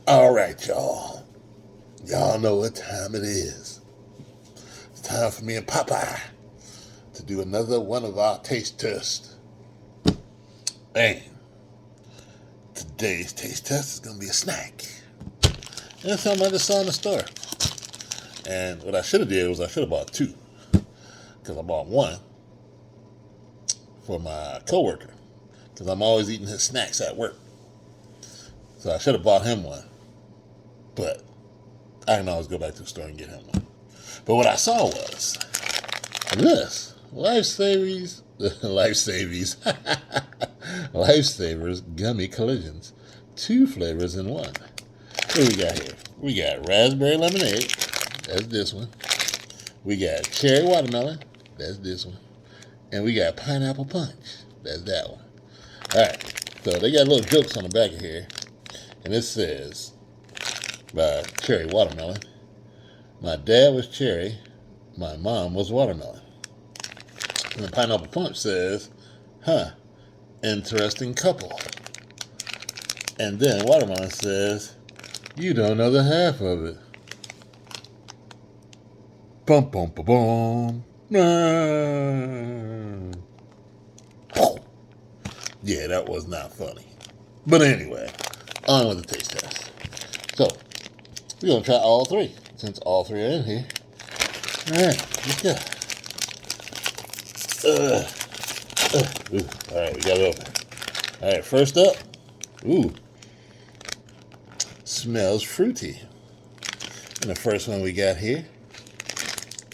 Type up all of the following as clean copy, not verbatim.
All right, y'all. Y'all know what time it is. It's time for me and Popeye to do another one of our taste tests. And today's taste test is going to be a snack. And it's something I just saw in the store. And what I should have did was I should have bought two. Because I bought one for my coworker. Because I'm always eating his snacks at work. So I should have bought him one. But I can always go back to the store and get him one. But what I saw was this. LifeSavers Gummy Collisions. 2 flavors in one. What do we got here? We got raspberry lemonade. That's this one. We got cherry watermelon. That's this one. And we got pineapple punch. That's that one. Alright. So they got little jokes on the back of here. And it says, by cherry watermelon, my dad was cherry, my mom was watermelon. And the pineapple punch says, interesting couple. And then watermelon says, you don't know the half of it. Bum bum ba bum. Yeah, that was not funny. But anyway, on with the taste test. So, we're going to try all 3, since all 3 are in here. Alright, let's go. Alright, we got it open. Alright, first up. Ooh. Smells fruity. And the first one we got here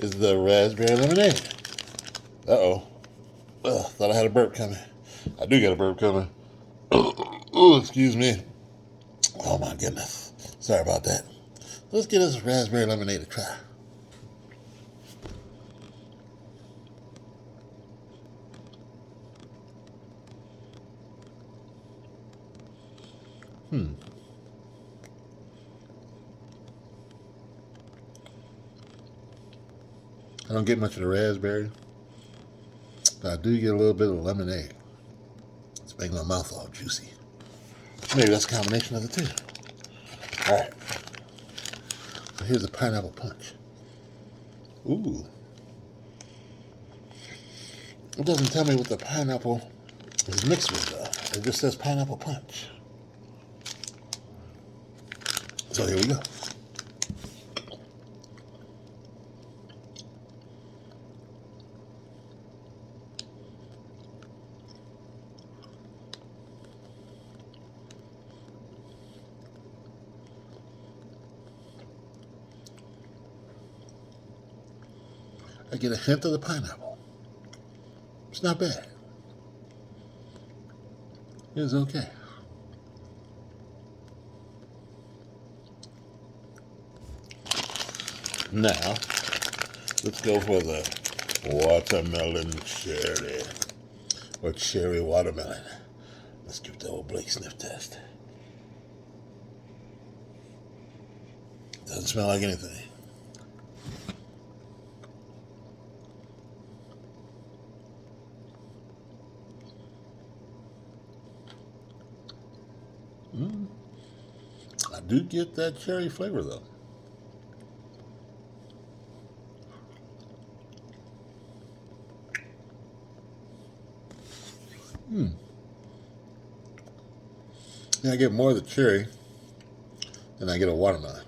is the raspberry lemonade. Uh-oh. Thought I had a burp coming. I do got a burp coming. Oh, excuse me. Oh my goodness. Sorry about that. Let's give this raspberry lemonade a try. I don't get much of the raspberry, but I do get a little bit of lemonade. It's making my mouth all juicy. Maybe that's a combination of the two. Alright. So here's the pineapple punch. Ooh. It doesn't tell me what the pineapple is mixed with, though. It just says pineapple punch. So here we go. I get a hint of the pineapple. It's not bad. It's okay. Now, let's go for the watermelon cherry. Or cherry watermelon. Let's give the old Blake sniff test. Doesn't smell like anything. I do get that cherry flavor, though. Yeah, I get more of the cherry than I get a watermelon.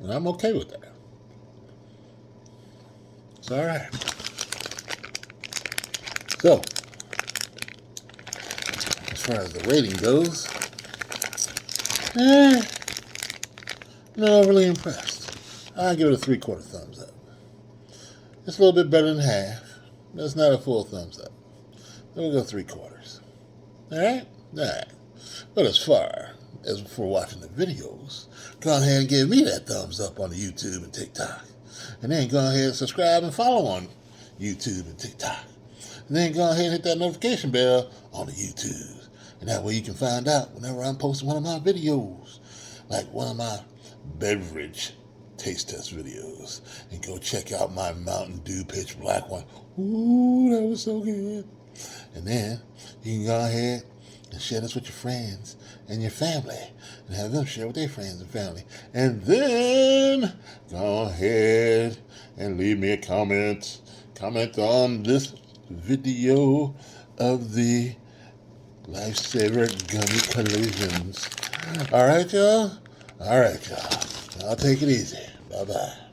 And I'm okay with that. It's all right. So, as far as the rating goes, not overly impressed. I give it a 3/4 thumbs up. It's a little bit better than half. That's not a full thumbs up. Then we'll go 3/4. Alright? Alright. But as far as for watching the videos, go ahead and give me that thumbs up on the YouTube and TikTok. And then go ahead and subscribe and follow on YouTube and TikTok. And then go ahead and hit that notification bell on the YouTube. And that way you can find out whenever I'm posting one of my videos. Like one of my beverage taste test videos. And go check out my Mountain Dew Pitch Black one. Ooh, that was so good. And then you can go ahead and share this with your friends and your family, and have them share with their friends and family. And then go ahead and leave me a comment. Comment on this video of the LifeSavers Gummies Collisions. All right, y'all? All right, y'all. I'll take it easy. Bye-bye.